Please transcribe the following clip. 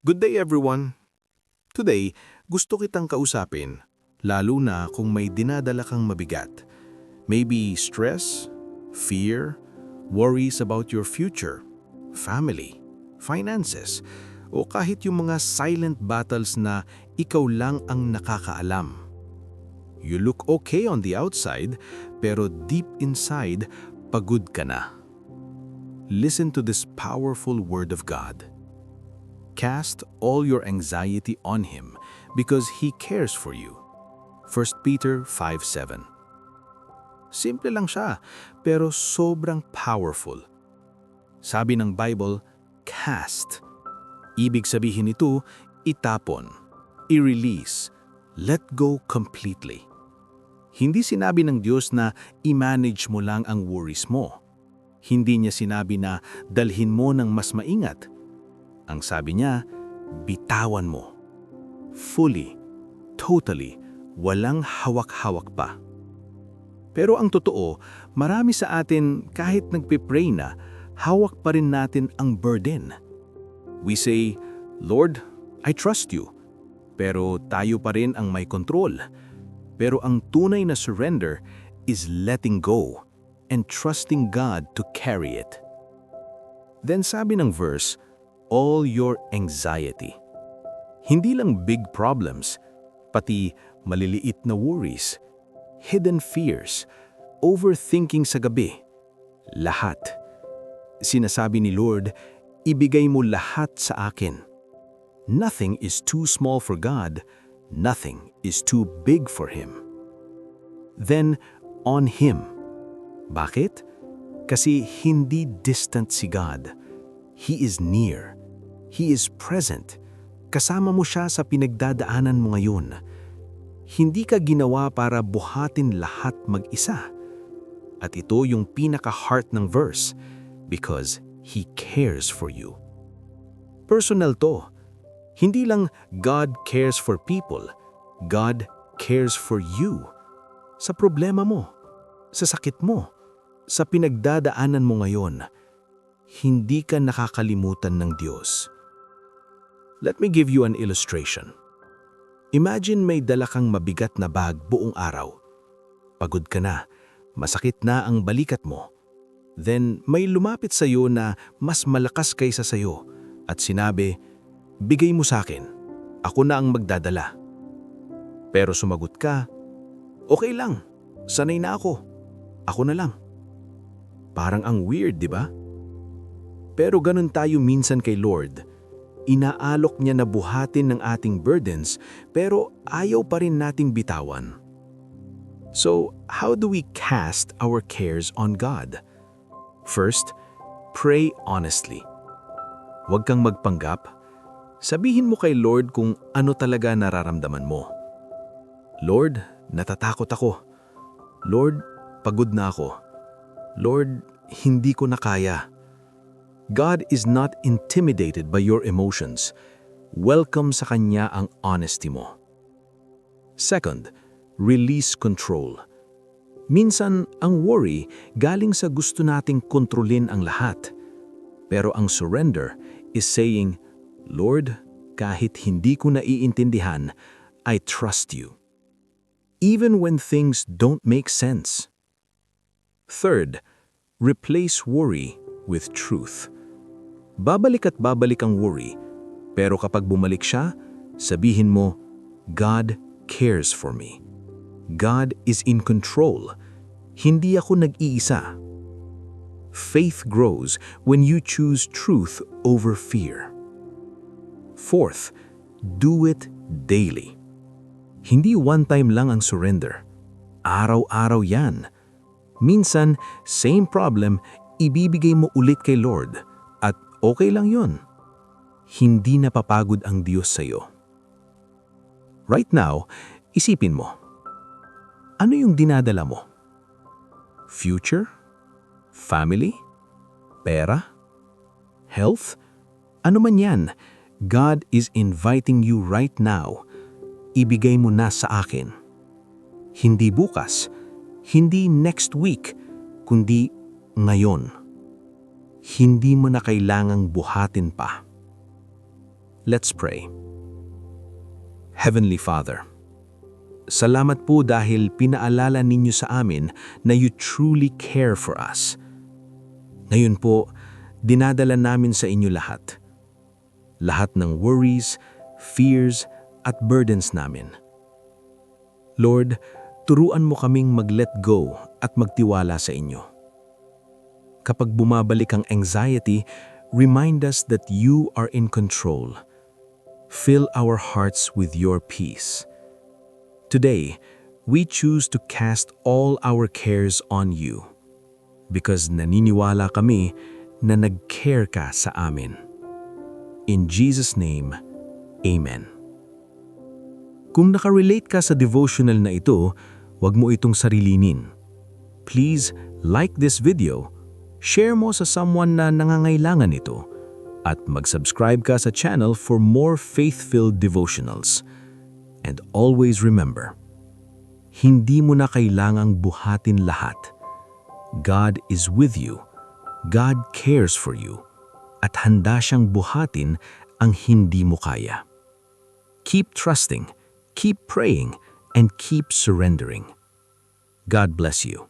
Good day everyone! Today, gusto kitang kausapin, lalo na kung may dinadala kang mabigat. Maybe stress, fear, worries about your future, family, finances, o kahit yung mga silent battles na ikaw lang ang nakakaalam. You look okay on the outside, pero deep inside, pagod ka na. Listen to this powerful word of God. Cast all your anxiety on Him because He cares for you. 1 Peter 5:7. Simple lang siya, pero sobrang powerful. Sabi ng Bible, cast. Ibig sabihin nito, itapon, i-release, let go completely. Hindi sinabi ng Diyos na i-manage mo lang ang worries mo. Hindi niya sinabi na dalhin mo ng mas maingat. Ang sabi niya, bitawan mo. Fully, totally, walang hawak-hawak pa. Pero ang totoo, marami sa atin kahit nagpipray na, hawak pa rin natin ang burden. We say, Lord, I trust you. Pero tayo pa rin ang may control. Pero ang tunay na surrender is letting go and trusting God to carry it. Then sabi ng verse, all your anxiety. Hindi lang big problems, pati maliliit na worries, hidden fears, overthinking sa gabi. Lahat. Sinasabi ni Lord, ibigay mo lahat sa akin. Nothing is too small for God, nothing is too big for Him. Then, on Him. Bakit? Kasi hindi distant si God. He is near. He is present. Kasama mo siya sa pinagdadaanan mo ngayon. Hindi ka ginawa para buhatin lahat mag-isa. At ito yung pinaka-heart ng verse, because He cares for you. Personal to. Hindi lang God cares for people, God cares for you. Sa problema mo, sa sakit mo, sa pinagdadaanan mo ngayon, hindi ka nakakalimutan ng Diyos. Let me give you an illustration. Imagine may dala kang mabigat na bag buong araw. Pagod ka na, masakit na ang balikat mo. Then may lumapit sa iyo na mas malakas kaysa sa iyo at sinabi, bigay mo sa akin, ako na ang magdadala. Pero sumagot ka, okay lang, sanay na ako na lang. Parang ang weird, di ba? Pero ganun tayo minsan kay Lord. Inaalok niya na buhatin ng ating burdens, pero ayaw pa rin nating bitawan. So, how do we cast our cares on God? First, pray honestly. Huwag kang magpanggap. Sabihin mo kay Lord kung ano talaga nararamdaman mo. Lord, natatakot ako. Lord, pagod na ako. Lord, hindi ko na kaya. God is not intimidated by your emotions. Welcome sa Kanya ang honesty mo. Second, release control. Minsan, ang worry galing sa gusto nating kontrolin ang lahat. Pero ang surrender is saying, Lord, kahit hindi ko naiintindihan, I trust you. Even when things don't make sense. Third, replace worry with truth. Babalik at babalik ang worry, pero kapag bumalik siya, sabihin mo, God cares for me. God is in control. Hindi ako nag-iisa. Faith grows when you choose truth over fear. Fourth, do it daily. Hindi one time lang ang surrender. Araw-araw yan. Minsan, same problem, ibibigay mo ulit kay Lord. At okay lang yun. Hindi napapagod ang Diyos sa iyo. Right now, isipin mo. Ano yung dinadala mo? Future? Family? Pera? Health? Ano man yan, God is inviting you right now. Ibigay mo na sa akin. Hindi bukas, hindi next week, kundi ngayon. Hindi mo na kailangang buhatin pa. Let's pray. Heavenly Father, salamat po dahil pinaalala ninyo sa amin na you truly care for us. Ngayon po, dinadala namin sa inyo lahat. Lahat ng worries, fears, at burdens namin. Lord, turuan mo kaming mag-let go at magtiwala sa inyo. Kapag bumabalik ang anxiety, remind us that you are in control. Fill our hearts with your peace. Today, we choose to cast all our cares on you because naniniwala kami na nag-care ka sa amin. In Jesus' name, Amen. Kung nakarelate ka sa devotional na ito, huwag mo itong sarilinin. Please like this video, share mo sa someone na nangangailangan nito, at mag-subscribe ka sa channel for more faith-filled devotionals. And always remember, hindi mo na kailangang buhatin lahat. God is with you, God cares for you, at handa siyang buhatin ang hindi mo kaya. Keep trusting, keep praying, and keep surrendering. God bless you.